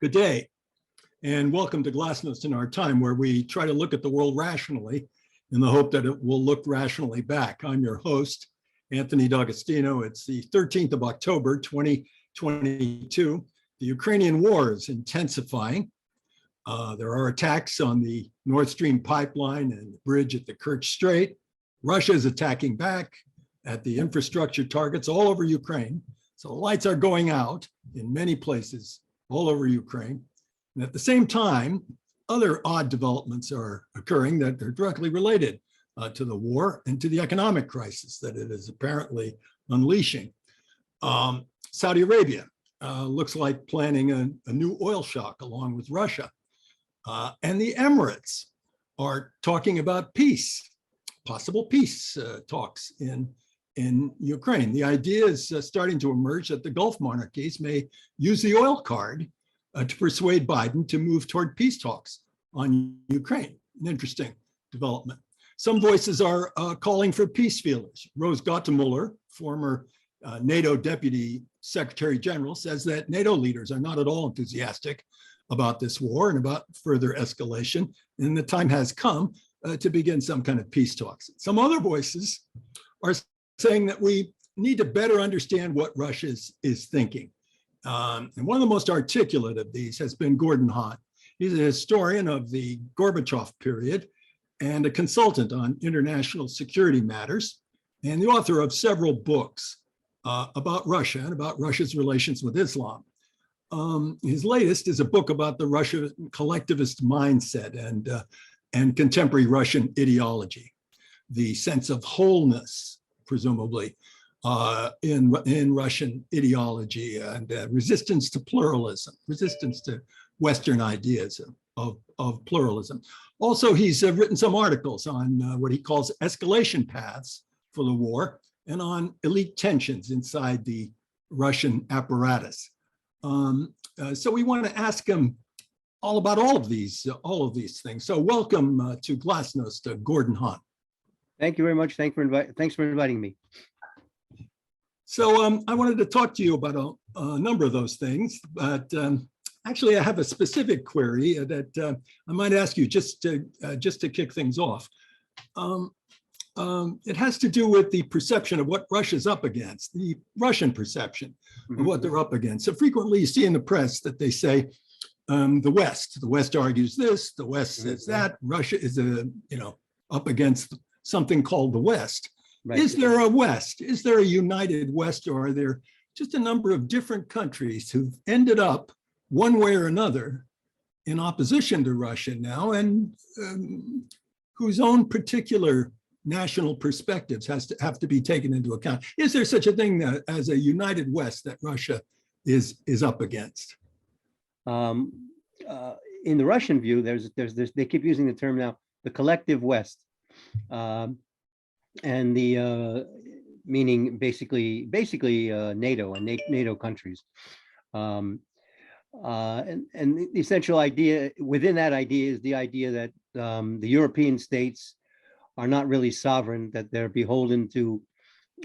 Good day, and welcome to Glasnost in Our Time, where we try to look at the world rationally in the hope that it will look rationally back. I'm your host, Anthony D'Agostino. It's the 13th of October, 2022. The Ukrainian war is intensifying. There are attacks on the Nord Stream pipeline and the bridge at the Kerch Strait. Russia is attacking back at the infrastructure targets all over Ukraine. So the lights are going out in many places all over Ukraine. And at the same time, other odd developments are occurring that are directly related to the war and to the economic crisis that it is apparently unleashing. Saudi Arabia looks like planning a new oil shock along with Russia. And the Emirates are talking about peace, possible peace talks in Ukraine. The idea is starting to emerge that the Gulf monarchies may use the oil card to persuade Biden to move toward peace talks on Ukraine. An interesting development. Some voices are calling for peace feelers. Rose Gottemuller, former NATO Deputy Secretary General, says that NATO leaders are not at all enthusiastic about this war and about further escalation, and the time has come to begin some kind of peace talks. Some other voices are saying that we need to better understand what Russia is thinking. And one of the most articulate of these has been Gordon Hahn. He's a historian of the Gorbachev period and a consultant on international security matters, and the author of several books about Russia and about Russia's relations with Islam. His latest is a book about the Russian collectivist mindset and contemporary Russian ideology, the sense of wholeness, presumably, in Russian ideology and resistance to pluralism, resistance to Western ideas of pluralism. Also, he's written some articles on what he calls escalation paths for the war and on elite tensions inside the Russian apparatus. So we want to ask him all about all of these things. So welcome to Glasnost, Gordon Hahn. Thank you very much. Thanks for inviting me. So I wanted to talk to you about a number of those things, but actually I have a specific query that I might ask you just to kick things off. It has to do with the perception of what Russia's up against, the Russian perception of what they're up against. So frequently you see in the press that they say the West argues this, the West says that, Russia is up against something called the West. Right. Is there a West? Is there a united West, or are there just a number of different countries who've ended up one way or another in opposition to Russia now, and whose own particular national perspectives have to be taken into account? Is there such a thing as a united West that Russia is up against? In the Russian view, there's they keep using the term now, the collective West. And the meaning basically NATO and NATO countries, and the essential idea within that idea is the idea that the European states are not really sovereign, that they're beholden to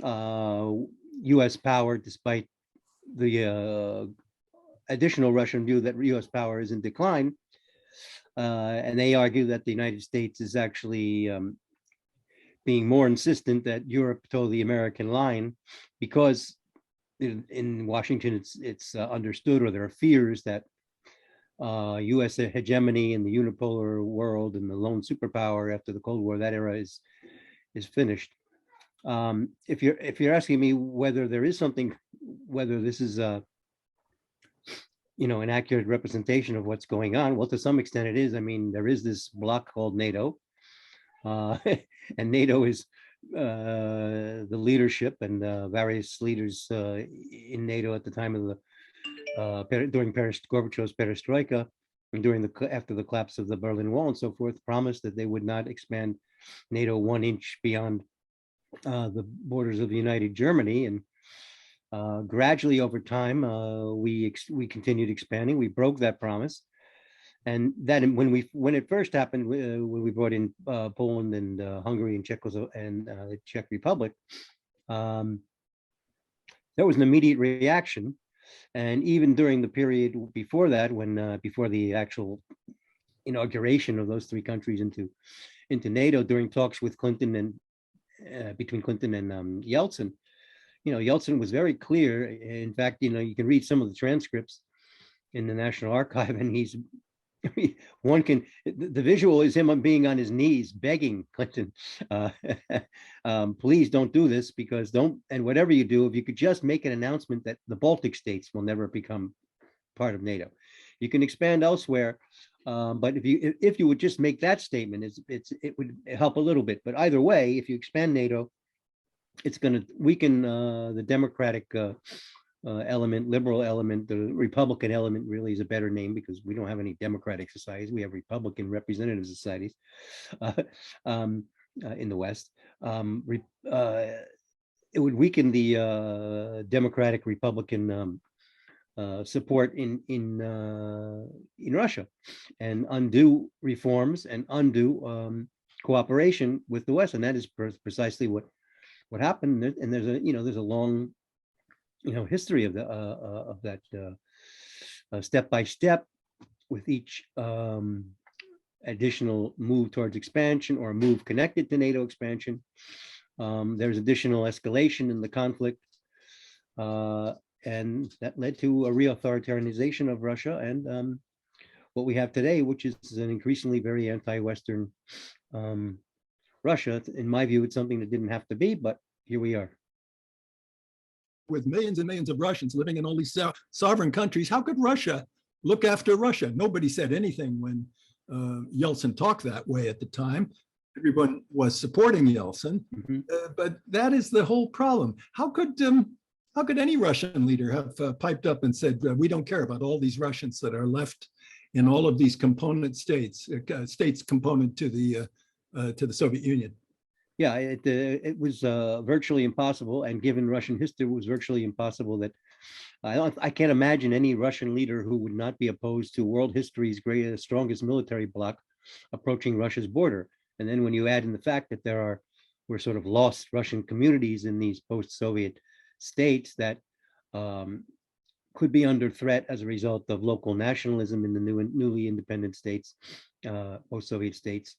U.S. power, despite the additional Russian view that U.S. power is in decline, and they argue that the United States is actually being more insistent that Europe toe the American line, because in Washington it's understood, or there are fears that U.S. hegemony in the unipolar world and the lone superpower after the Cold War, that era is finished. If you're asking me whether there is something, whether this is an accurate representation of what's going on, well, to some extent it is. I mean, there is this bloc called NATO. And NATO is the leadership and various leaders in NATO at the time of the during Gorbachev's perestroika and after the collapse of the Berlin Wall and so forth, promised that they would not expand NATO 1 inch beyond the borders of the United Germany. And gradually over time, we continued expanding. We broke that promise. And that when it first happened, when we brought in Poland and Hungary and the Czech Republic, there was an immediate reaction And even during the period before that, when before the actual inauguration of those three countries into NATO, during talks with Clinton and between Clinton and Yeltsin, Yeltsin was very clear. In fact, you can read some of the transcripts in the National Archive, and one can, the visual is him being on his knees begging Clinton, please don't do this, because and whatever you do, if you could just make an announcement that the Baltic states will never become part of NATO. You can expand elsewhere, but if you would just make that statement, it would help a little bit. But either way, if you expand NATO, it's going to weaken the democratic element, liberal element. The Republican element really is a better name, because we don't have any democratic societies. We have Republican representative societies in the West. It would weaken the democratic Republican support in Russia, and undo reforms and undo cooperation with the West, and that is precisely what happened. And there's a long history of that step by step, with each additional move towards expansion or move connected to NATO expansion. There's additional escalation in the conflict, and that led to a reauthoritarianization of Russia and what we have today, which is an increasingly very anti-Western Russia. In my view, it's something that didn't have to be, but here we are. With millions and millions of Russians living in all these sovereign countries, how could Russia look after Russia? Nobody said anything when Yeltsin talked that way at the time. Everyone was supporting Yeltsin, but that is the whole problem. How could any Russian leader have piped up and said, we don't care about all these Russians that are left in all of these component states component to the Soviet Union? Yeah, it was virtually impossible, and given Russian history, it was virtually impossible. That I can't imagine any Russian leader who would not be opposed to world history's greatest, strongest military bloc approaching Russia's border. And then when you add in the fact that were sort of lost Russian communities in these post-Soviet states that could be under threat as a result of local nationalism in the newly independent states, post-Soviet states.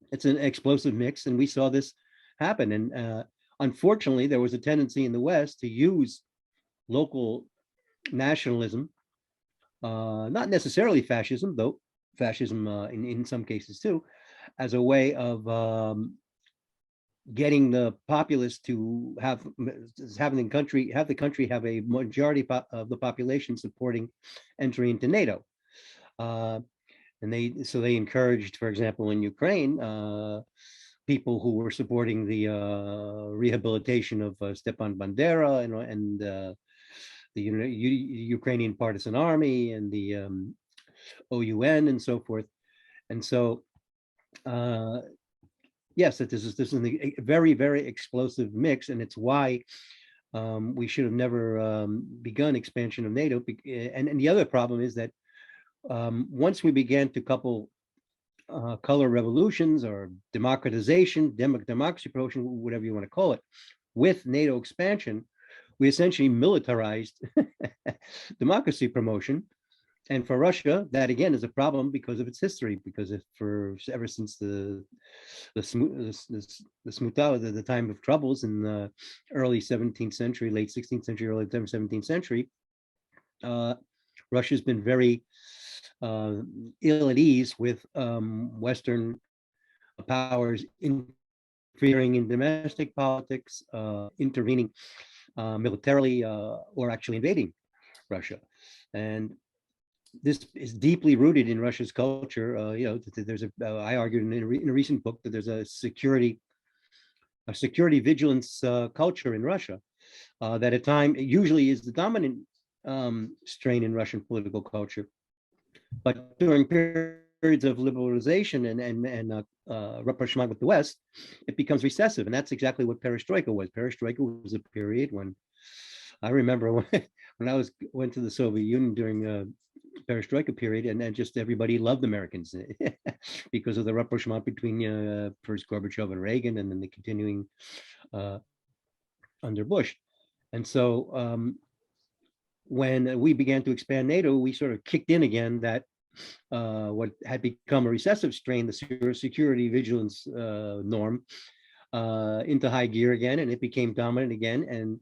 It's an explosive mix, and we saw this happen. And unfortunately, there was a tendency in the West to use local nationalism, not necessarily fascism, though fascism in some cases too, as a way of getting the populace to have the country have a majority of the population supporting entry into NATO. And they encouraged, for example, in Ukraine, people who were supporting the rehabilitation of Stepan Bandera and the Ukrainian Partisan Army and the OUN and so forth. And so, yes, that this is a very, very explosive mix, and it's why we should have never begun expansion of NATO. And the other problem is that once we began to couple color revolutions or democratization, democracy promotion, whatever you want to call it, with NATO expansion, we essentially militarized democracy promotion. And for Russia, that again is a problem because of its history, because ever since the Smuta, the time of troubles in the early 17th century, late 16th century, early 17th century, Russia's been very ill at ease with Western powers interfering in domestic politics, intervening militarily, or actually invading Russia. And this is deeply rooted in Russia's culture. There's I argued in a recent book that there's a security vigilance culture in Russia that at times usually is the dominant strain in Russian political culture. But during periods of liberalization and rapprochement with the West, it becomes recessive. And that's exactly what perestroika was. Perestroika was a period when I remember when I went to the Soviet Union during perestroika period, and just everybody loved Americans because of the rapprochement between first Gorbachev and Reagan, and then the continuing under Bush. And so when we began to expand NATO, we sort of kicked in again that what had become a recessive strain, the security vigilance norm, into high gear again, and it became dominant again. And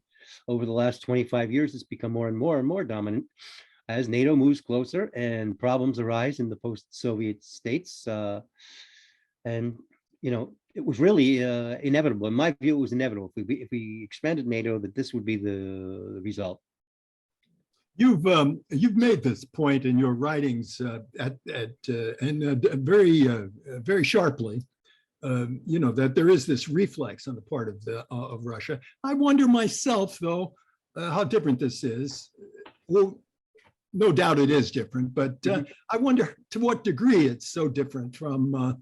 over the last 25 years, it's become more and more dominant as NATO moves closer and problems arise in the post-Soviet states. And it was really inevitable. In my view, it was inevitable. If we expanded NATO, that this would be the result. You've made this point in your writings very sharply. That there is this reflex on the part of Russia. I wonder myself, though, how different this is. Well, no doubt it is different, but I wonder to what degree it's so different from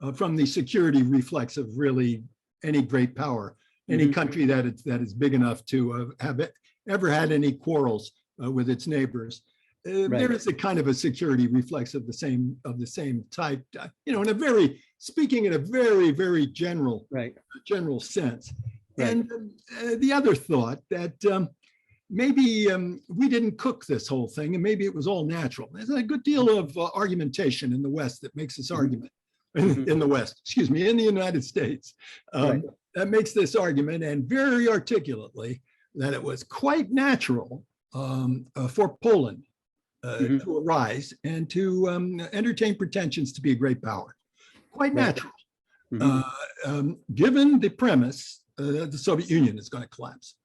the security reflex of really any great power, any country that is big enough to have ever had any quarrels with its neighbors. Right. There is a kind of a security reflex of the same type, speaking in a very, very general sense. Right. And the other thought that maybe we didn't cook this whole thing, and maybe it was all natural. There's a good deal of argumentation in the West that makes this argument. In the West, in the United States, that makes this argument, and very articulately, that it was quite natural for Poland to arise and to entertain pretensions to be a great power. Quite natural, given the premise that the Soviet Union is going to collapse.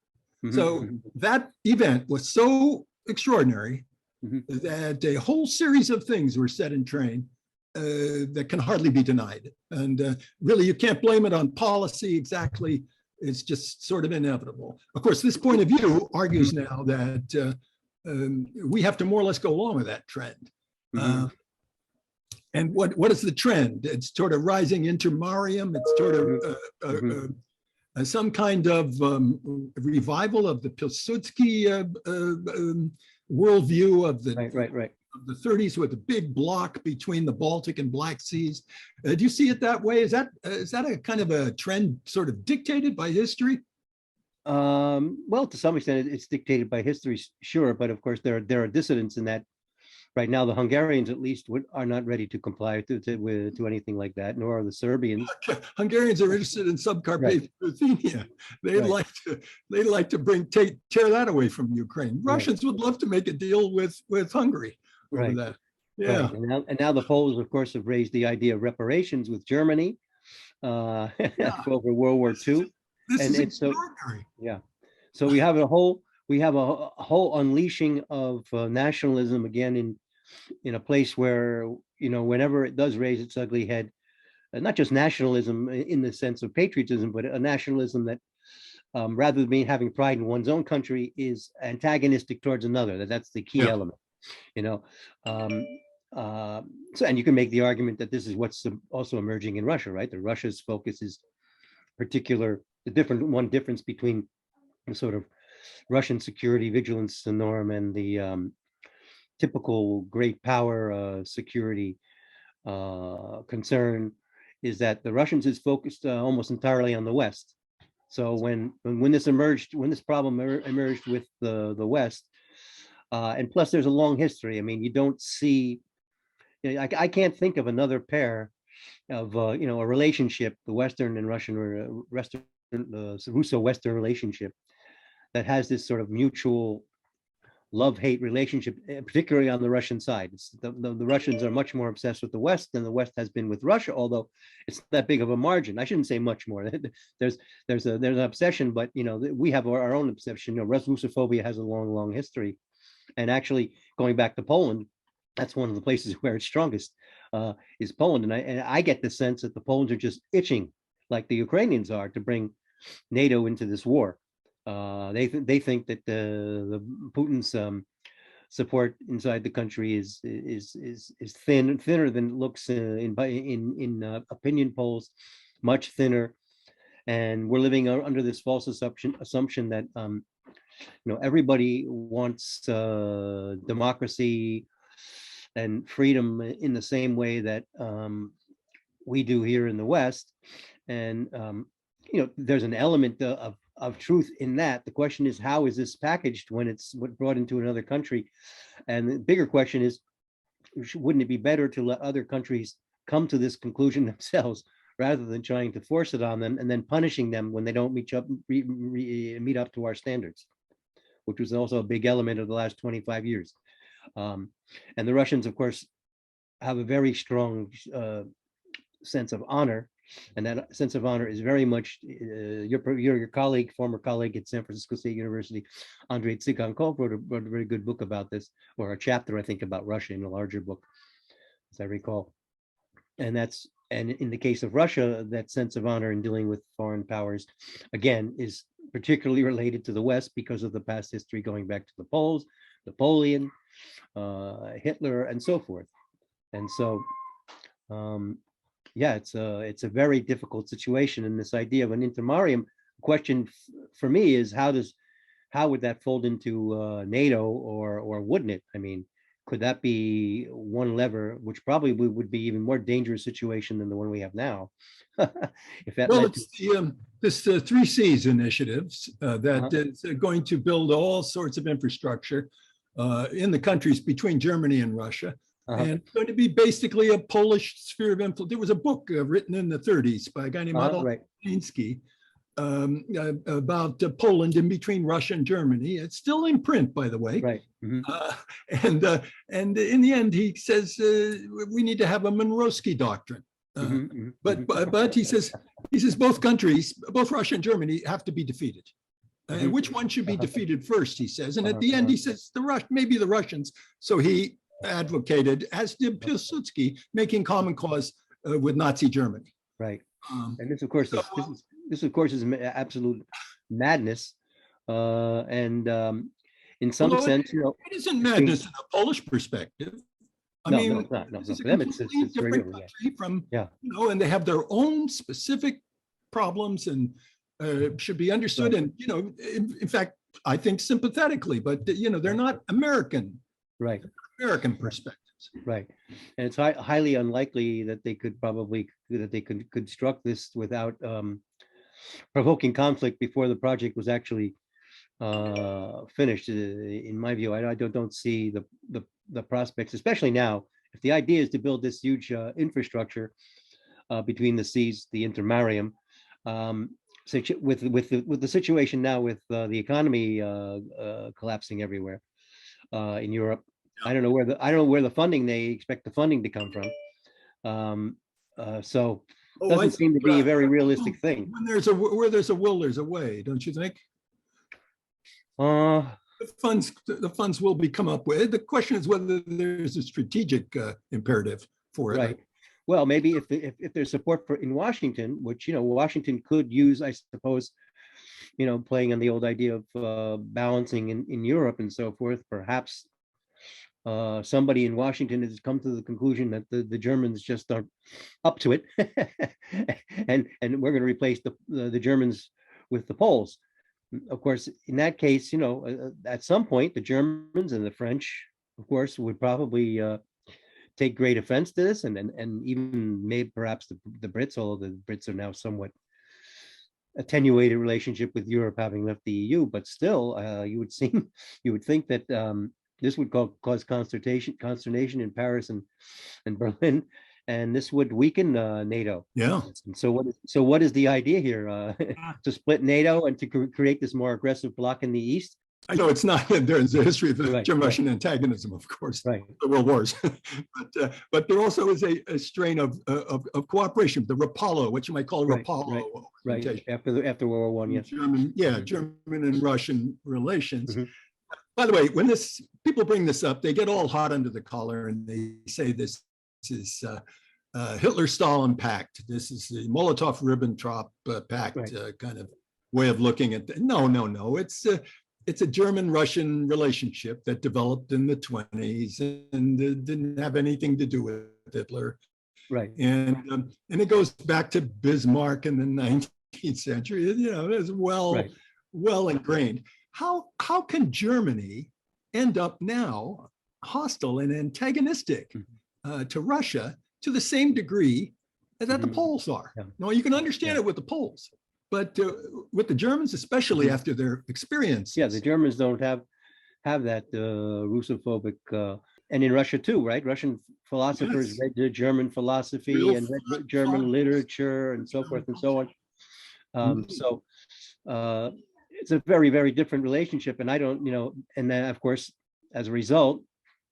So that event was so extraordinary that a whole series of things were set in train that can hardly be denied. And really, you can't blame it on policy exactly. It's just sort of inevitable. Of course, this point of view argues now that we have to more or less go along with that trend. And what is the trend? It's sort of rising inter mariam. It's sort of some kind of revival of the Pilsudski worldview of the of the 30s, with a big block between the Baltic and Black Seas. Do you see it that way? Is that a kind of a trend sort of dictated by history? Well, to some extent, it's dictated by history, sure. But of course, there are dissidents in that. Right now, the Hungarians, at least, are not ready to comply to anything like that, nor are the Serbians. Hungarians are interested in subcarpathian Ruthenia. They'd like to tear that away from Ukraine. Russians would love to make a deal with Hungary over that. Yeah. And now the Poles, of course, have raised the idea of reparations with Germany over World War II. This is extraordinary. So we have a whole unleashing of nationalism again in a place where, whenever it does raise its ugly head, not just nationalism in the sense of patriotism, but a nationalism that rather than having pride in one's own country is antagonistic towards another. That's the key element, So, and you can make the argument that this is what's also emerging in Russia, right? That Russia's focus is one difference between the sort of Russian security vigilance norm and the typical great power security concern is that the Russians is focused almost entirely on the West. So when this problem emerged with the West, and plus there's a long history. I mean, you don't see, I can't think of another pair of a relationship, the Western and Russian or the Russo-Western relationship, that has this sort of mutual love-hate relationship, particularly on the Russian side. The Russians are much more obsessed with the West than the West has been with Russia, although it's that big of a margin. I shouldn't say much more. There's an obsession, but we have our own obsession. Russophobia has a long history, and actually going back to Poland, that's one of the places where it's strongest, is Poland. And I get the sense that the Poles are just itching, like the Ukrainians are, to bring NATO into this war. They think that the Putin's support inside the country is thinner than it looks in opinion polls, much thinner, and we're living under this false assumption that everybody wants democracy and freedom in the same way that we do here in the West, and there's an element of of truth in that. The question is, how is this packaged when it's brought into another country? And the bigger question is, wouldn't it be better to let other countries come to this conclusion themselves rather than trying to force it on them and then punishing them when they don't meet up to our standards, which was also a big element of the last 25 years. And the Russians, of course, have a very strong sense of honor, and that sense of honor is very much your colleague, former colleague at San Francisco State University, Andrei Tsigankov, wrote a very good book about this, or a chapter, I think, about Russia in a larger book, as I recall. And in the case of Russia, that sense of honor in dealing with foreign powers, again, is particularly related to the West because of the past history going back to the Poles, Napoleon, Hitler, and so forth. And so, yeah, it's a very difficult situation. And this idea of an intermarium question for me is, how would that fold into NATO, or wouldn't it? I mean, could that be one lever, which probably would be even more dangerous situation than the one we have now? If that Well, it's this 3Cs initiatives that is going to build all sorts of infrastructure in the countries between Germany and Russia. And it's going to be basically a Polish sphere of influence. There was a book written in the 30s by a guy named Adolf Piński about Poland in between Russia and Germany. It's still in print, by the way. Right. And in the end, he says we need to have a Monroevsky doctrine. But he says both countries, both Russia and Germany, have to be defeated. And which one should be defeated first? He says. And at the end, he says maybe the Russians. So he advocated, as did Pilsudski, making common cause with Nazi Germany. Right. And this, of course, is absolute madness. And in some sense, it isn't madness in a Polish perspective. I mean, it's not. No, this is a for them, completely it's very different different. country from, and they have their own specific problems and should be understood. Right. And, in fact, I think sympathetically, but, they're not American. Right. American perspectives. Right. And it's highly unlikely that they could construct this without provoking conflict before the project was actually finished. In my view, I don't see the prospects, especially now, if the idea is to build this huge infrastructure between the seas, the intermarium, with the situation now with the economy collapsing everywhere in Europe. I don't know where the funding, they expect the funding to come from. So it doesn't seem to be a very realistic thing. Where there's a will, there's a way, don't you think? The funds will be come up with. The question is whether there's a strategic imperative for it. Right. Well, maybe if there's support in Washington, which Washington could use, I suppose, playing on the old idea of balancing in Europe and so forth. Perhaps somebody in Washington has come to the conclusion that the Germans just aren't up to it, and we're going to replace the Germans with the Poles. Of course, in that case, at some point, the Germans and the French, of course, would probably take great offense to this, and even maybe perhaps the Brits, although the Brits are now somewhat attenuated relationship with Europe, having left the EU, but still, you would think that this would cause consternation in Paris and Berlin, and this would weaken NATO. Yeah. And so what is the idea here? To split NATO and to create this more aggressive bloc in the East? I know it's not, there's a history of German-Russian antagonism, of course, the world wars, but there also is a strain of cooperation, the Rapallo, what you might call a Rapallo. Right. After World War One, yes. German and Russian relations. By the way, when people bring this up, they get all hot under the collar and they say this is Hitler-Stalin pact. This is the Molotov-Ribbentrop pact kind of way of looking at it. No. It's a German-Russian relationship that developed in the 1920s and didn't have anything to do with Hitler. Right. And it goes back to Bismarck in the 19th century. It's well ingrained. How can Germany end up now hostile and antagonistic to Russia to the same degree that the Poles are? Now, you can understand it with the Poles. but with the Germans, especially after their experience. Yeah, the Germans don't have that Russophobic, and in Russia too, right? Russian philosophers Yes. read the German philosophy Real and read fun- German fun literature and so forth and so on. Mhm. So it's a very, very different relationship. And I don't, and then of course, as a result,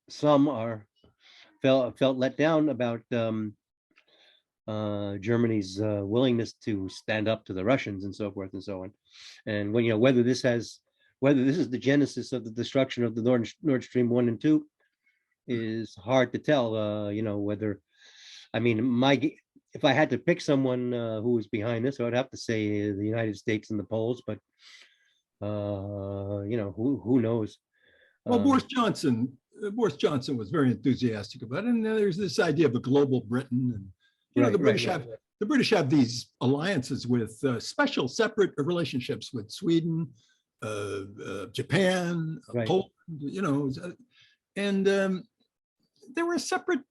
some felt let down about Germany's willingness to stand up to the Russians and so forth and so on. And when, whether this is the genesis of the destruction of the Nord Stream 1 and 2 is hard to tell. Whether, I mean, if I had to pick someone who was behind this, I would have to say the United States and the Poles, but who knows? Well, Boris Johnson was very enthusiastic about it. And there's this idea of a global Britain. And, Right, the right. British have these alliances with special separate relationships with Sweden, Japan, Right. Poland, and there were separate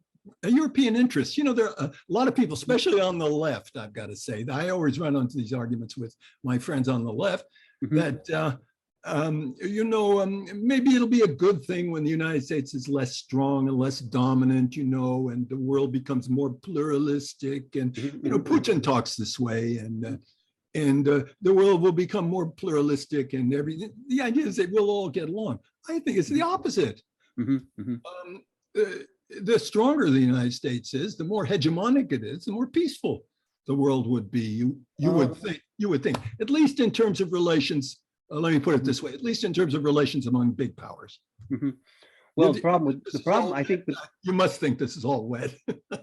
European interests. There are a lot of people, especially on the left, I've got to say, I always run into these arguments with my friends on the left Mhm. that, maybe it'll be a good thing when the United States is less strong and less dominant, and the world becomes more pluralistic. And, Putin talks this way, and the world will become more pluralistic and everything. The idea is that we'll all get along. I think it's the opposite. Mhm, mhm. The stronger the United States is, the more hegemonic it is, the more peaceful the world would be. You would think, at least in terms of relations. Let me put it this way: at least in terms of relations among big powers. Mhm. Well, the problem, I think, you must think this is all wet.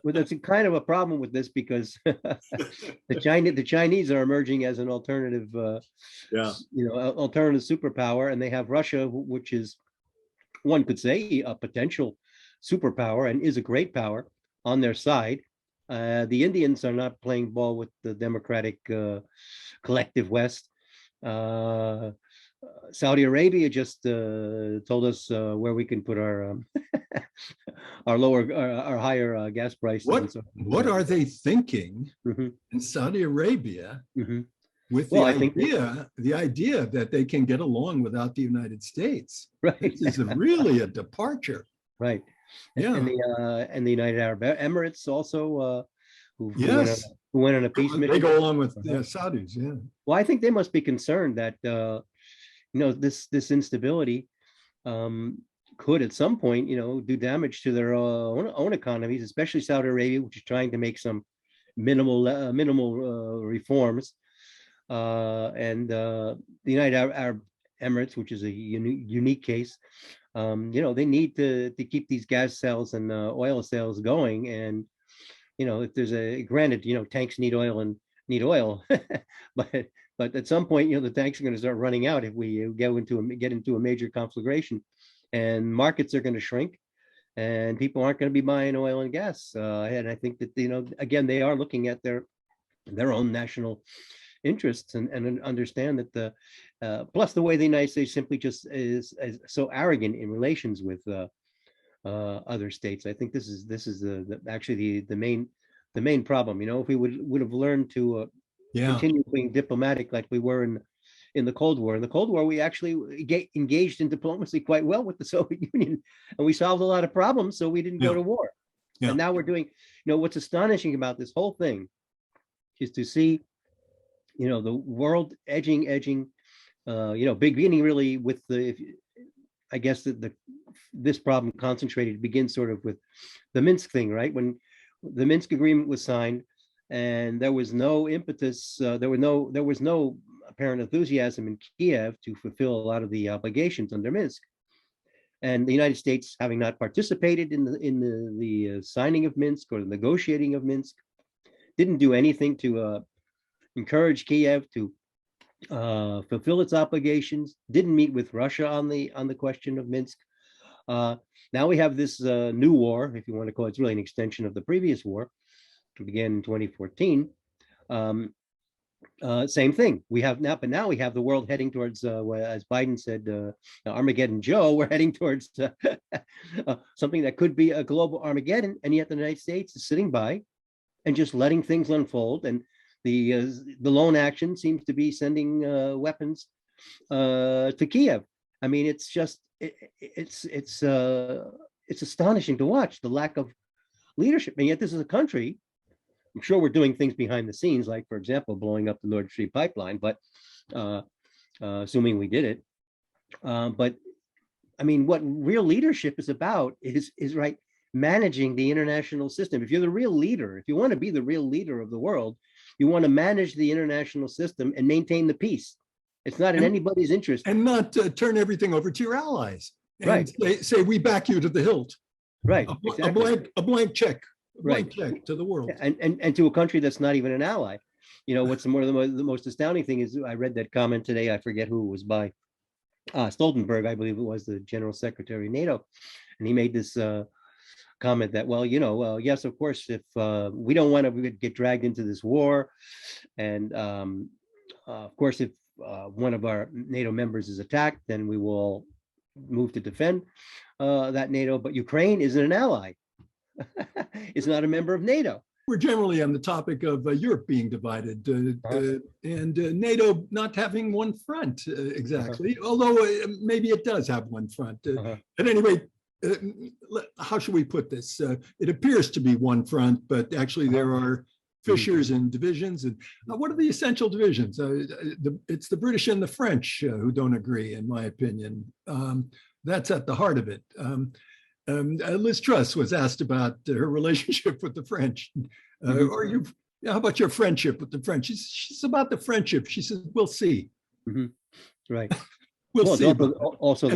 well, that's kind of a problem with this because the Chinese are emerging as an alternative, alternative superpower, and they have Russia, which is, one could say, a potential superpower and is a great power on their side. The Indians are not playing ball with the democratic collective West. Saudi Arabia just told us where we can put our our higher gas prices. What are they thinking Mhm. in Saudi Arabia Mhm. with Well, the idea that they can get along without the United States? Right. This is really a departure. Right. Yeah. And the United Arab Emirates also, who Yes. went on a peace mission. They go along with the Saudis. Yeah. Well, I think they must be concerned that this instability could at some point do damage to their own economies, especially Saudi Arabia, which is trying to make some minimal reforms, and the United Arab Emirates, which is a unique case. They need to keep these gas sales and oil sales going, and if there's granted, tanks need oil and need oil, but at some point, the tanks are going to start running out if we get into a major conflagration, and markets are going to shrink, and people aren't going to be buying oil and gas. And I think that again, they are looking at their own national interests and understand that plus the way the United States simply just is so arrogant in relations with other states. I think this is actually the main problem. If we would have learned to continue being diplomatic like we were in the Cold War. In the Cold War, we actually engaged in diplomacy quite well with the Soviet Union, and we solved a lot of problems, so we didn't go to war. And now we're doing, what's astonishing about this whole thing is to see, the world edging, beginning really with I guess this problem concentrated begins sort of with the Minsk thing, right? When the Minsk agreement was signed, and there was no impetus, there was no apparent enthusiasm in Kiev to fulfill a lot of the obligations under Minsk. And the United States, having not participated in the signing of Minsk or the negotiating of Minsk, didn't do anything to encourage Kiev to fulfill its obligations. Didn't meet with Russia on the question of Minsk. Now we have this new war, if you want to call it. It's really an extension of the previous war, to begin in 2014. Same thing. We have now, but now we have the world heading towards, as Biden said, Armageddon Joe. We're heading towards something that could be a global Armageddon, and yet the United States is sitting by and just letting things unfold. And the lone action seems to be sending weapons to Kiev. I mean, it's just it's astonishing to watch the lack of leadership, and yet this is a country. I'm sure we're doing things behind the scenes, like, for example, blowing up the Nord Stream pipeline, but assuming we did it. But I mean, what real leadership is about is right, managing the international system. If you're the real leader, if you want to be the real leader of the world, you want to manage the international system and maintain the peace. It's not in anybody's interest. And not turn everything over to your allies. And Right. say, we back you to the hilt. Right. Exactly. A blank check. Right. Check to the world. And to a country that's not even an ally. You know, what's the most astounding thing is, I read that comment today, I forget who it was by, Stoltenberg, I believe it was, the General Secretary of NATO. And he made this comment that, well, yes, of course, if we don't want to get dragged into this war, and of course, if one of our NATO members is attacked, then we will move to defend that NATO, but Ukraine isn't an ally. It's not a member of NATO. We're generally on the topic of Europe being divided and NATO not having one front exactly, although maybe it does have one front. At any rate, how should we put this? It appears to be one front, but actually there are fissures and divisions. And what are the essential divisions? It's the British and the French who don't agree, in my opinion. That's at the heart of it. Liz Truss was asked about her relationship with the French. How about your friendship with the French? She's about the friendship. She says, we'll see. Right. We'll see. Also,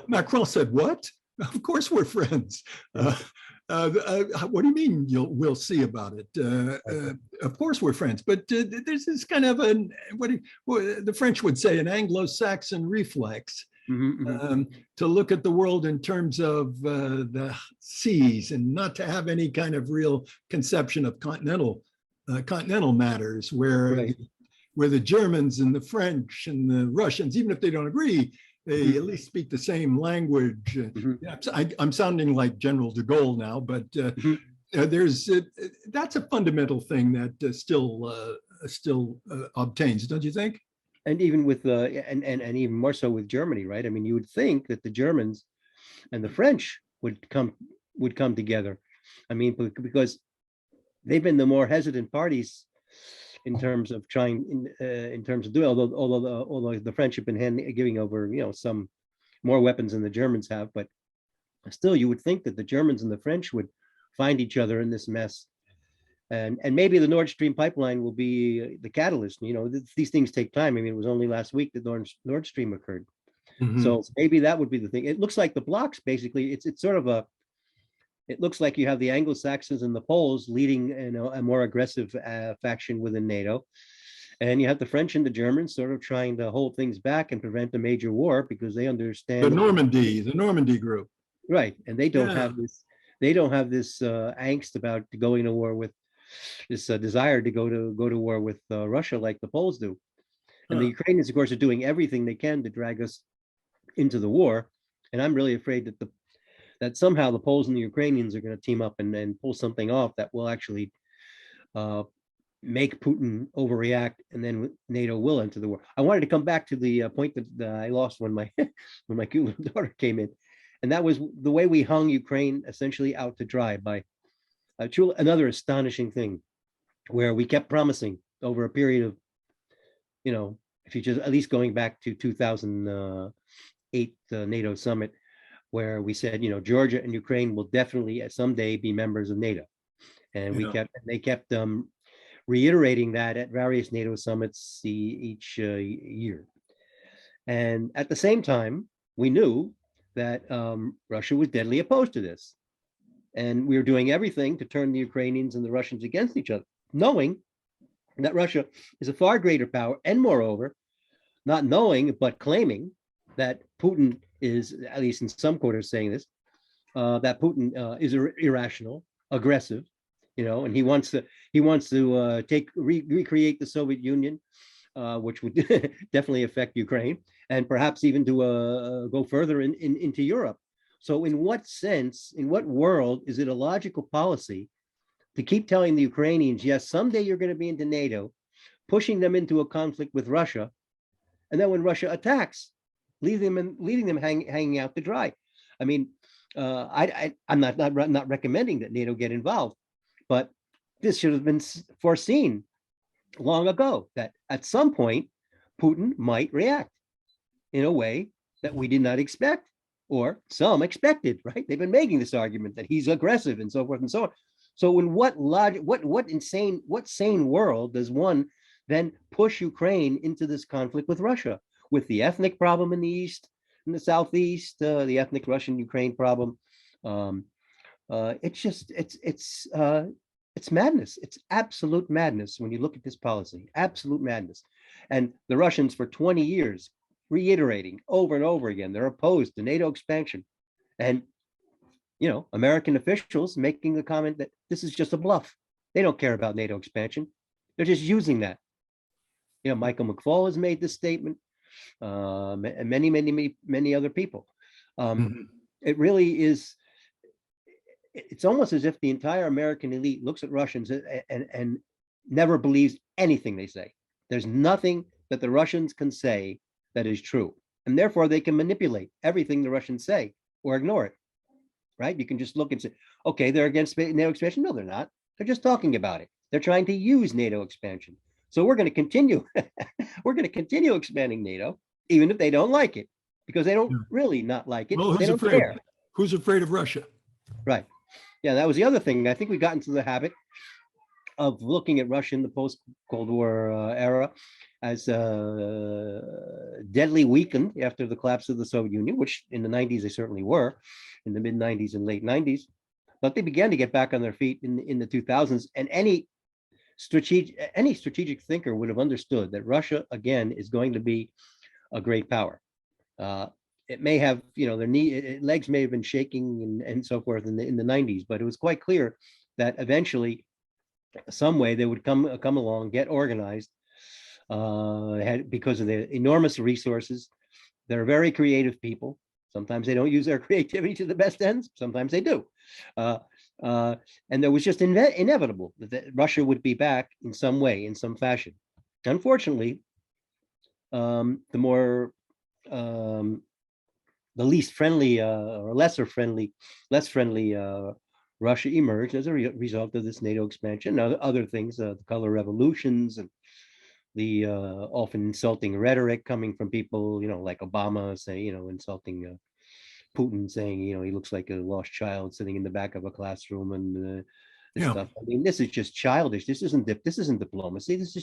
Macron said, what? Of course we're friends. What do you mean we'll see about it? Of course we're friends, but there's this kind of what the French would say, an Anglo-Saxon reflex. To look at the world in terms of the seas and not to have any kind of real conception of continental matters, where the Germans and the French and the Russians, even if they don't agree, they at least speak the same language. I'm sounding like General de Gaulle now, but that's a fundamental thing that still obtains, don't you think? And even with and even more so with Germany, right? I mean, you would think that the Germans and the French would come together. I mean, because they've been the more hesitant parties in terms of trying, in terms of doing. Although the French have been giving over, some more weapons than the Germans have, but still, you would think that the Germans and the French would find each other in this mess. And maybe the Nord Stream pipeline will be the catalyst. These things take time. I mean, it was only last week that Nord Stream occurred. So maybe that would be the thing. It looks like the blocks, basically, it's sort of it looks like you have the Anglo-Saxons and the Poles leading a more aggressive faction within NATO. And you have the French and the Germans sort of trying to hold things back and prevent a major war, because they understand the Normandy group. Right. And they don't have this angst about going to war with this desire to go to war with Russia like the Poles do. And the Ukrainians, of course, are doing everything they can to drag us into the war. And I'm really afraid that somehow the Poles and the Ukrainians are going to team up and pull something off that will actually make Putin overreact, and then NATO will enter the war. I wanted to come back to the point that I lost when my cute little daughter came in. And that was the way we hung Ukraine essentially out to dry by truly another astonishing thing, where we kept promising over a period of, if you just at least going back to 2008 NATO summit, where we said, Georgia and Ukraine will definitely someday be members of NATO. And they kept reiterating that at various NATO summits each year. And at the same time, we knew that Russia was deadly opposed to this. And we were doing everything to turn the Ukrainians and the Russians against each other, knowing that Russia is a far greater power. And moreover, not knowing, but claiming that Putin is, at least in some quarters saying this, that Putin is irrational, aggressive, and he wants to recreate the Soviet Union, which would definitely affect Ukraine, and perhaps even to go further into Europe. So in what sense, in what world is it a logical policy to keep telling the Ukrainians, yes, someday you're going to be into NATO, pushing them into a conflict with Russia, and then when Russia attacks, leaving them hanging out to dry. I mean, I'm not recommending that NATO get involved, but this should have been foreseen long ago, that at some point Putin might react in a way that we did not expect, or some expected, right? They've been making this argument that he's aggressive and so forth and so on. So in what logic, what sane world does one then push Ukraine into this conflict with Russia, with the ethnic problem in the east, in the southeast, the ethnic Russian-Ukraine problem? It's madness. It's absolute madness when you look at this policy, absolute madness. And the Russians for 20 years reiterating over and over again, they're opposed to NATO expansion. And, American officials making the comment that this is just a bluff. They don't care about NATO expansion. They're just using that. Michael McFaul has made this statement, and many other people. It really is. It's almost as if the entire American elite looks at Russians and never believes anything they say. There's nothing that the Russians can say that is true. And therefore they can manipulate everything the Russians say or ignore it, right? You can just look and say, okay, they're against NATO expansion. No, they're not. They're just talking about it. They're trying to use NATO expansion. So we're going to continue. We're going to continue expanding NATO, even if they don't like it, because they don't really not like it. Well, they don't care. Who's afraid of Russia? Right. Yeah, that was the other thing. I think we got into the habit of looking at Russia in the post-Cold War era as deadly weakened after the collapse of the Soviet Union, which in the 90s they certainly were, in the mid 90s and late 90s. But they began to get back on their feet in the 2000s. And any strategic thinker would have understood that Russia, again, is going to be a great power. It may have, their legs may have been shaking and so forth in the 90s, but it was quite clear that eventually, some way they would come along, get organized, because of their enormous resources. They're very creative people. Sometimes they don't use their creativity to the best ends. Sometimes they do. And there was just inevitable that Russia would be back in some way, in some fashion. Unfortunately, the least friendly or less friendly Russia emerged as a result of this NATO expansion. Now, other things, the color revolutions and the often insulting rhetoric coming from people, like Obama say, insulting Putin, saying, he looks like a lost child sitting in the back of a classroom and stuff. I mean, this is just childish. This isn't diplomacy. This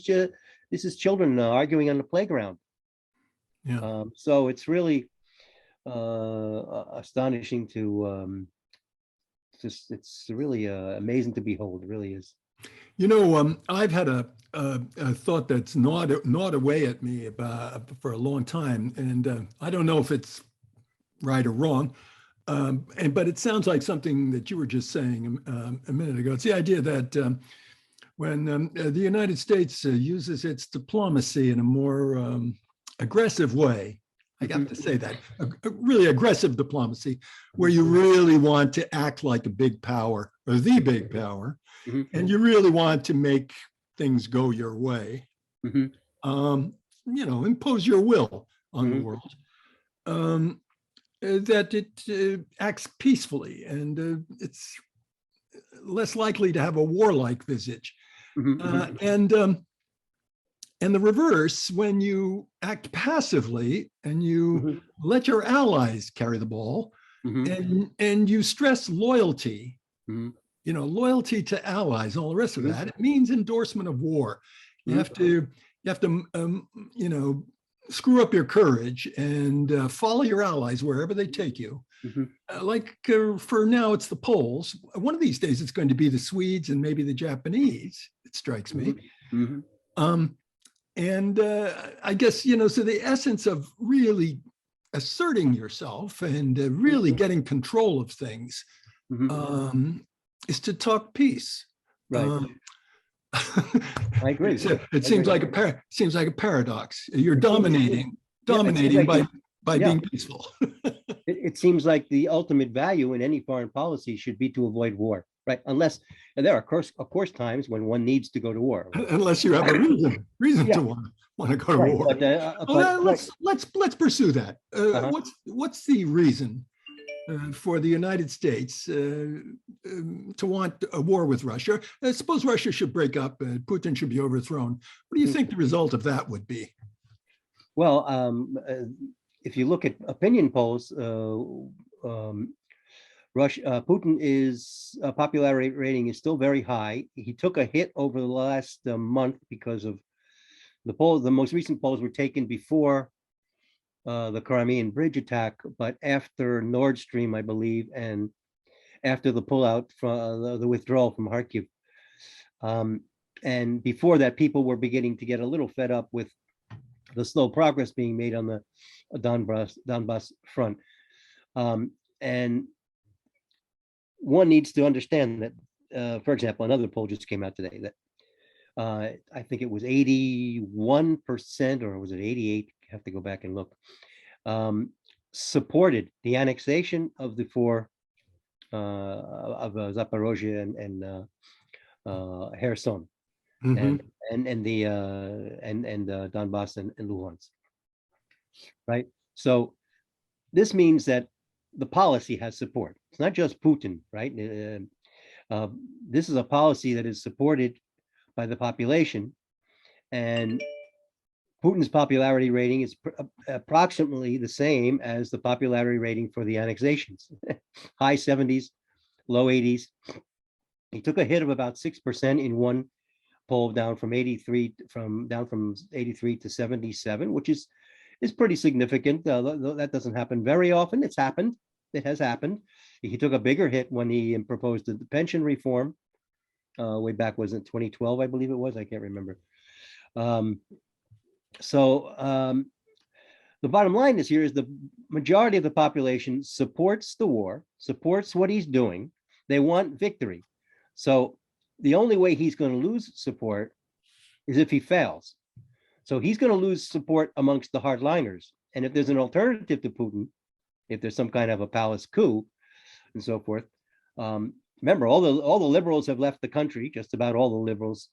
is children arguing on the playground. Yeah. So it's really astonishing to it's really amazing to behold. It really is. I've had a thought that's gnawed away at me for a long time, and I don't know if it's right or wrong, but it sounds like something that you were just saying a minute ago. It's the idea that when the United States uses its diplomacy in a more aggressive way, I got to say that, a really aggressive diplomacy, where you really want to act like a big power or the big power, and you really want to make things go your way, impose your will on the world, that it acts peacefully, and it's less likely to have a warlike visage. And the reverse, when you act passively and you let your allies carry the ball, and you stress loyalty, loyalty to allies, all the rest of that, it means endorsement of war. You have to screw up your courage and follow your allies wherever they take you. For now, it's the Poles. One of these days, it's going to be the Swedes and maybe the Japanese, it strikes me. And I guess, so the essence of really asserting yourself and really getting control of things is to talk peace. Right. I agree. It seems like a paradox. You're dominating by being peaceful. It seems like the ultimate value in any foreign policy should be to avoid war. right? Unless, and there are of course times when one needs to go to war. Unless you have a reason Yeah, to want to go to right. war. Well, let's pursue that. Uh-huh. What's the reason for the United States to want a war with Russia? Suppose Russia should break up, Putin should be overthrown. What do you think the result of that would be? Well, if you look at opinion polls, Putin is popularity rating is still very high. He took a hit over the last month because of the polls. The most recent polls were taken before the Crimean bridge attack, but after Nord Stream, I believe, and after the pullout from the withdrawal from Kharkiv. And before that, people were beginning to get a little fed up with the slow progress being made on the Donbass front. And one needs to understand that, for example, another poll just came out today that I think it was 81%, or was it 88? I have to go back and look. Supported the annexation of the four of Zaporozhye and Kherson, and the Donbass and Luhansk, right? So this means that the policy has support. It's not just Putin, right? This is a policy that is supported by the population, and Putin's popularity rating is approximately the same as the popularity rating for the annexations, high 70s, low 80s. He took a hit of about 6% in one poll, down from 83 to 77, which is pretty significant. That doesn't happen very often. It's happened. It has happened. He took a bigger hit when he proposed the pension reform way back, was it 2012, I believe it was? I can't remember. So the bottom line is here is the majority of the population supports the war, supports what he's doing. They want victory. So the only way he's going to lose support is if he fails. So he's going to lose support amongst the hardliners. And if there's an alternative to Putin, if there's some kind of a palace coup and so forth, remember, all the liberals have left the country, just about all the liberals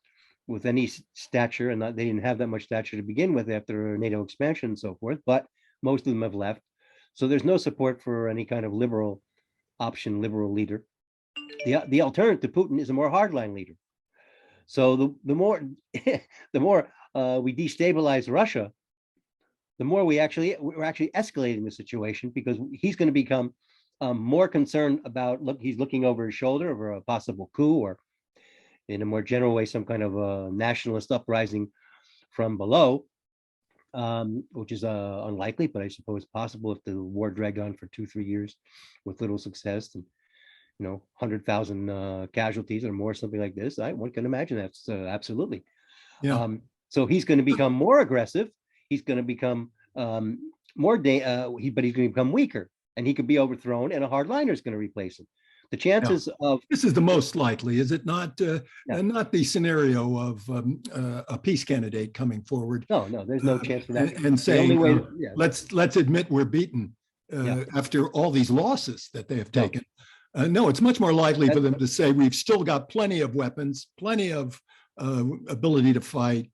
with any stature, and they didn't have that much stature to begin with after NATO expansion and so forth, but most of them have left. So there's no support for any kind of liberal option, liberal leader. The alternative to Putin is a more hardline leader. So the more we destabilize Russia, the more we're actually escalating the situation, because he's going to become more concerned about he's looking over his shoulder over a possible coup, or in a more general way, some kind of a nationalist uprising from below, which is unlikely, but I suppose possible if the war dragged on for 2-3 years with little success, and 100,000 casualties or more, something like this. One can imagine that's absolutely. Yeah. So he's going to become more aggressive. He's going to become but he's going to become weaker, and he could be overthrown, and a hardliner is going to replace him. The chances of this is the most likely, is it not? Not the scenario of a peace candidate coming forward. No, there's no chance for that. And saying, let's admit we're beaten after all these losses that they have taken. No, it's much more likely for them to say we've still got plenty of weapons, plenty of ability to fight.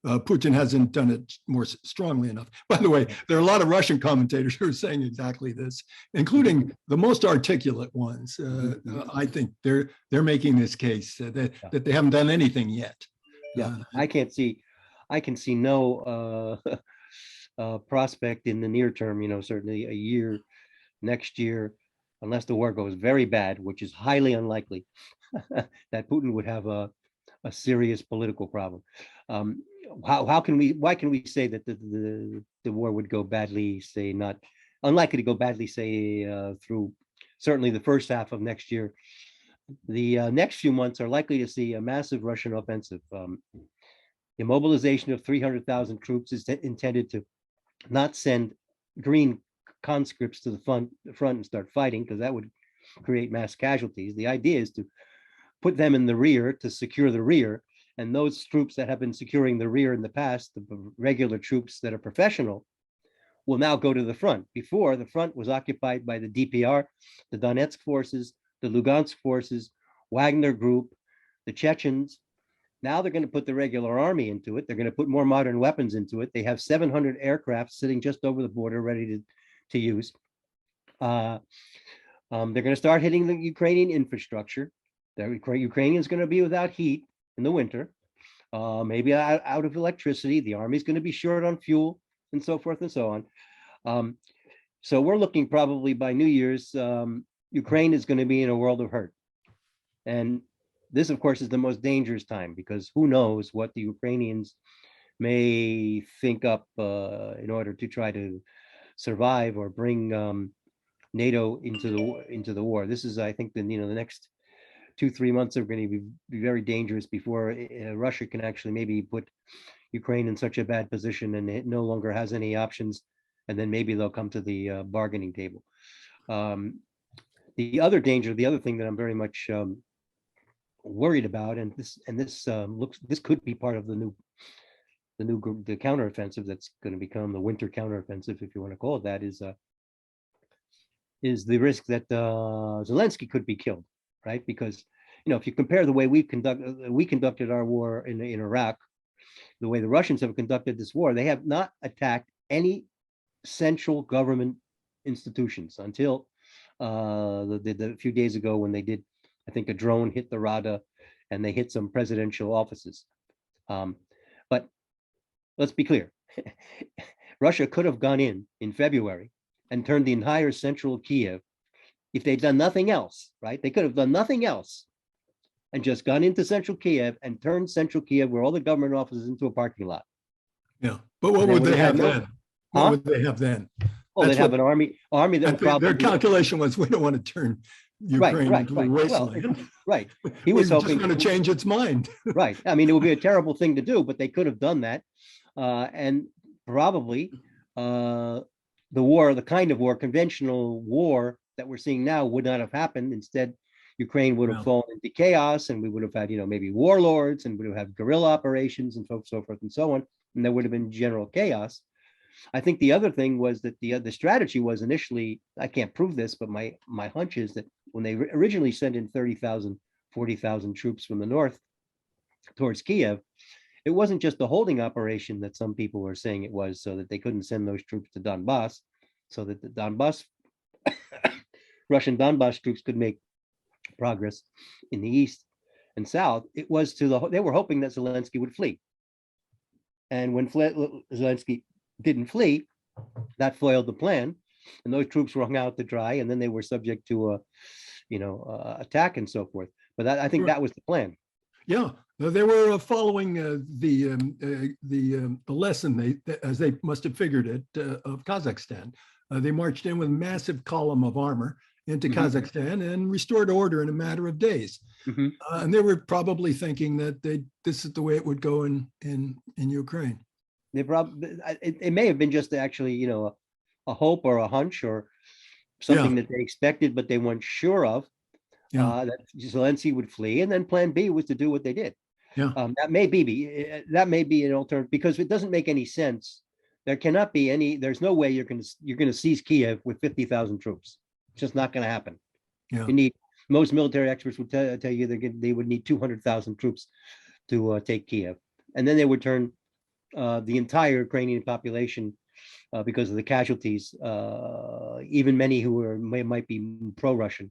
Putin hasn't done it more strongly enough. By the way, there are a lot of Russian commentators who are saying exactly this, including the most articulate ones. I think they're making this case that they haven't done anything yet. I can see no prospect in the near term. Certainly a year, next year, unless the war goes very bad, which is highly unlikely, that Putin would have a serious political problem. Why can we say that the war would go badly, say not unlikely to go badly, say through certainly the first half of next year? The next few months are likely to see a massive Russian offensive. The mobilization of 300,000 troops is intended to not send green conscripts to the front and start fighting, because that would create mass casualties. The idea is to put them in the rear to secure the rear, and those troops that have been securing the rear in the past, the regular troops that are professional, will now go to the front. Before, the front was occupied by the DPR, the Donetsk forces, the Lugansk forces, Wagner Group, the Chechens. Now they're going to put the regular army into it. They're going to put more modern weapons into it. They have 700 aircraft sitting just over the border ready to use. They're going to start hitting the Ukrainian infrastructure. The Ukrainian is going to be without heat in the winter, maybe out of electricity. The army is going to be short on fuel and so forth and so on. So we're looking probably by New Year's, Ukraine is going to be in a world of hurt. And this, of course, is the most dangerous time because who knows what the Ukrainians may think up in order to try to survive or bring NATO into the war. This is, I think, the next 2-3 months are going to be very dangerous before Russia can actually maybe put Ukraine in such a bad position and it no longer has any options, and then maybe they'll come to the bargaining table. The other danger, the other thing that I'm very much worried about, and this could be part of the counteroffensive that's going to become the winter counteroffensive, if you want to call it that, is the risk that Zelensky could be killed, right? Because if you compare the way we conducted our war in Iraq, the way the Russians have conducted this war, they have not attacked any central government institutions until the few days ago when they did, I think, a drone hit the Rada and they hit some presidential offices. But let's be clear, Russia could have gone in February and turned the entire central Kiev if they'd done nothing else, right? They could have done nothing else and just gone into central Kiev and turned central Kiev, where all the government offices, into a parking lot. Yeah, but what would they have then? What would they have then? Well, they'd have an army that would probably... Their calculation was, we don't want to turn Ukraine into a wasteland. Right. He was hoping... just going to change its mind. Right. I mean, it would be a terrible thing to do, but they could have done that. And probably the war, the kind of war, conventional war that we're seeing now would not have happened. Instead, Ukraine would have fallen into chaos, and we would have had, maybe warlords, and we would have guerrilla operations and so forth and so on. And there would have been general chaos. I think the other thing was that the strategy was initially, I can't prove this, but my hunch is that when they originally sent in 30,000, 40,000 troops from the north towards Kiev, it wasn't just a holding operation that some people were saying it was, so that they couldn't send those troops to Donbass, so that the Donbass, Russian Donbass troops could make progress in the east and south. It was they were hoping that Zelensky would flee. And when Zelensky didn't flee, that foiled the plan, and those troops were hung out to dry, and then they were subject to attack and so forth. But I think that was the plan. Yeah, they were following the lesson as they must have figured it of Kazakhstan. They marched in with a massive column of armor into Kazakhstan and restored order in a matter of days. And they were probably thinking that this is the way it would go in Ukraine. It may have been just actually, a hope or a hunch or something that they expected, but they weren't sure of. That Zelensky would flee, and then Plan B was to do what they did. That may be an alternative, because it doesn't make any sense. There cannot be any. There's no way you're going to seize Kiev with 50,000 troops. It's just not going to happen. You need, most military experts would tell you they would need 200,000 troops to take Kiev, and then they would turn the entire Ukrainian population, because of the casualties. Even many who might be pro-Russian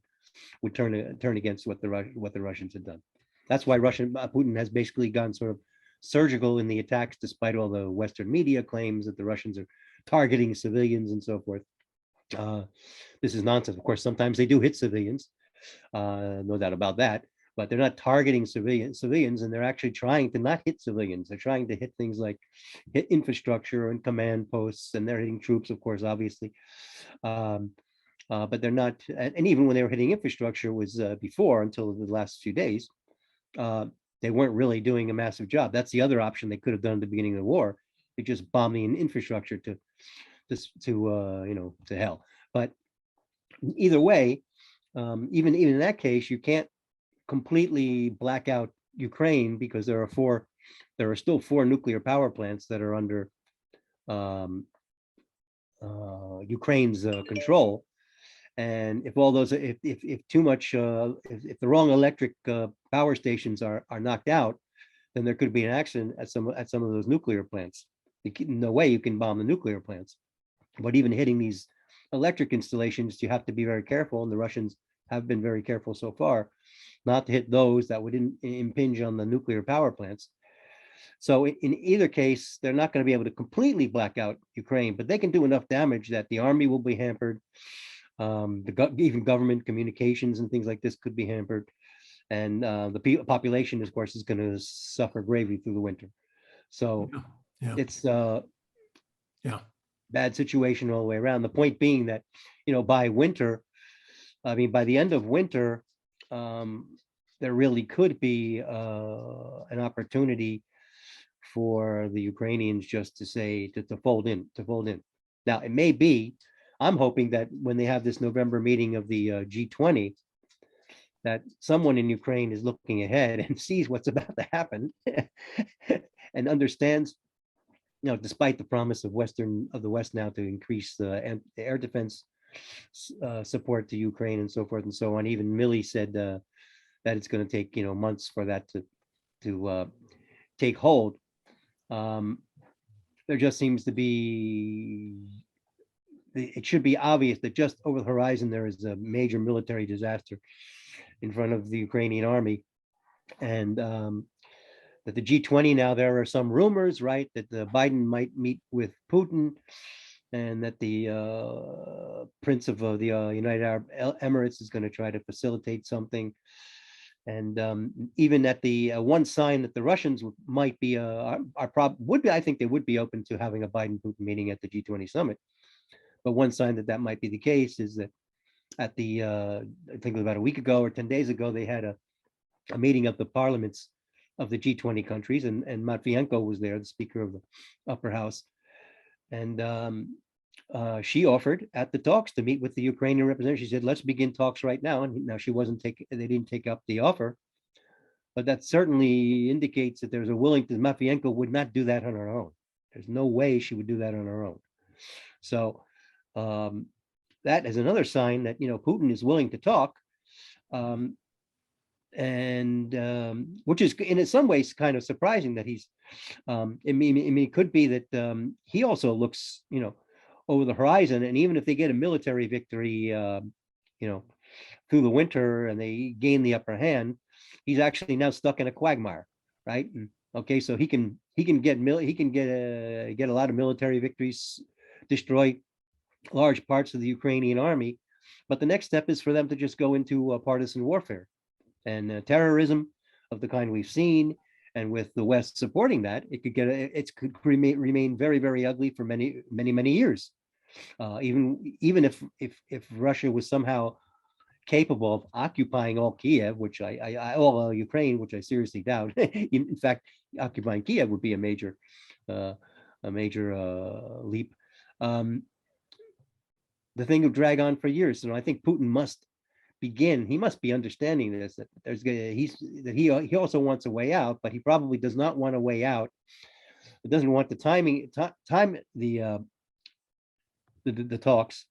would turn against what the Russians had done. That's why Putin has basically gone sort of surgical in the attacks, despite all the Western media claims that the Russians are targeting civilians and so forth. This is nonsense. Of course, sometimes they do hit civilians, no doubt about that, but they're not targeting civilians, and they're actually trying to not hit civilians. They're trying to hit things like hit infrastructure and command posts, and they're hitting troops, of course, obviously. But they're not, and even when they were hitting infrastructure was before, until the last few days, they weren't really doing a massive job. That's the other option they could have done at the beginning of the war. They just bombed the infrastructure to hell. But either way, even in that case, you can't completely black out Ukraine, because there are still 4 nuclear power plants that are under Ukraine's control. And if all those, if too much, if the wrong electric power stations are knocked out, then there could be an accident at some of those nuclear plants. No way you can bomb the nuclear plants, but even hitting these electric installations, you have to be very careful, and the Russians have been very careful so far not to hit those that would impinge on the nuclear power plants. So in either case, they're not going to be able to completely black out Ukraine, but they can do enough damage that the army will be hampered. Even government communications and things like this could be hampered. And the population, of course, is going to suffer gravely through the winter. So it's bad situation all the way around. The point being that, by winter, I mean, by the end of winter, there really could be an opportunity for the Ukrainians just to say, to fold in. Now, it may be, I'm hoping that when they have this November meeting of the G20, that someone in Ukraine is looking ahead and sees what's about to happen and understands, despite the promise of the West now to increase the air defense support to Ukraine and so forth and so on. Even Milley said that it's going to take months for that to take hold. There just seems to be, it should be obvious that just over the horizon there is a major military disaster in front of the Ukrainian army, and that the G20 now, there are some rumors, right, that Biden might meet with Putin, and that the Prince of the United Arab Emirates is going to try to facilitate something. And even at the one sign that the Russians might be, I think they would be open to having a Biden-Putin meeting at the G20 summit. But one sign that might be the case is that at the, I think about a week ago or 10 days ago, they had a meeting of the parliaments of the G20 countries, and Matvienko was there, the Speaker of the Upper House. And she offered at the talks to meet with the Ukrainian representative. She said, let's begin talks right now. And now they didn't take up the offer, but that certainly indicates that there's a willingness. Matvienko would not do that on her own. There's no way she would do that on her own. So that is another sign that, Putin is willing to talk. Which is in some ways kind of surprising that he's, it could be that he also looks, over the horizon, and even if they get a military victory, through the winter and they gain the upper hand, he's actually now stuck in a quagmire, right? And, okay, so he can get a lot of military victories, destroy large parts of the Ukrainian army, but the next step is for them to just go into partisan warfare and terrorism of the kind we've seen. And with the West supporting that, it could remain very, very ugly for many, many, many years. Even if Russia was somehow capable of occupying all Kiev, which all Ukraine, which I seriously doubt. In fact, occupying Kiev would be a major leap. The thing would drag on for years. So I think Putin must be understanding this, that he also wants a way out, but he probably does not want a way out. It doesn't want the time the talks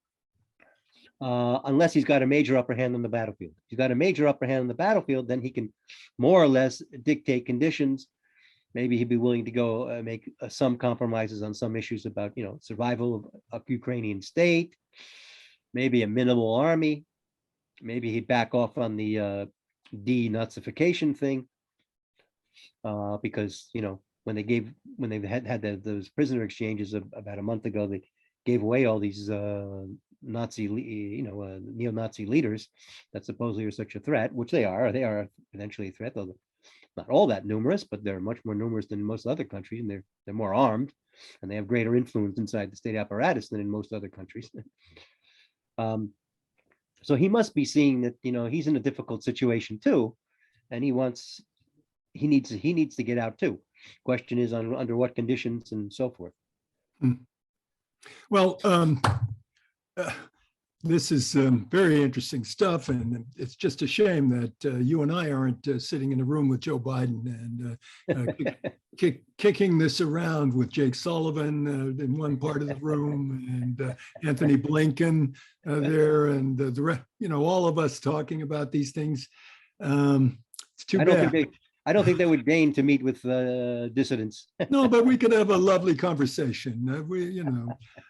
unless he's got a major upper hand on the battlefield. If he's got a major upper hand on the battlefield, then he can more or less dictate conditions. Maybe he'd be willing to go make some compromises on some issues about, survival of a Ukrainian state, maybe a minimal army. Maybe he'd back off on the denazification thing, because when they had those prisoner exchanges about a month ago, they gave away all these Nazi, neo-Nazi leaders that supposedly are such a threat, which they are potentially a threat, though not all that numerous, but they're much more numerous than most other countries, and they're more armed, and they have greater influence inside the state apparatus than in most other countries. So he must be seeing that, he's in a difficult situation too, and he needs to get out too. Question is under what conditions and so forth. Well, This is very interesting stuff, and it's just a shame that you and I aren't sitting in a room with Joe Biden and kicking this around with Jake Sullivan in one part of the room, and Anthony Blinken there, and all of us talking about these things. It's too bad. I don't think they would deign to meet with dissidents. No, but we could have a lovely conversation.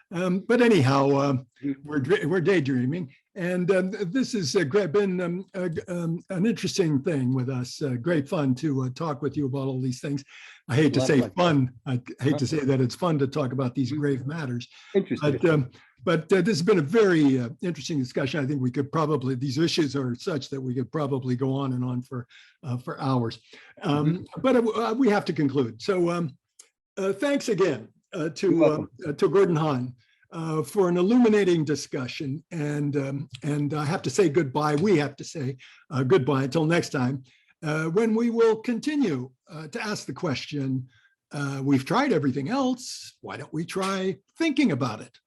But anyhow, we're daydreaming, and this has been an interesting thing with us. Great fun to talk with you about all these things. I hate to say fun. I hate to say that it's fun to talk about these grave matters. Interesting. But this has been a very interesting discussion. I think we could probably, these issues are such that we could probably go on and on for hours. But we have to conclude. So thanks again to Gordon Hahn for an illuminating discussion. And I have to say goodbye. We have to say goodbye until next time, when we will continue to ask the question, we've tried everything else. Why don't we try thinking about it?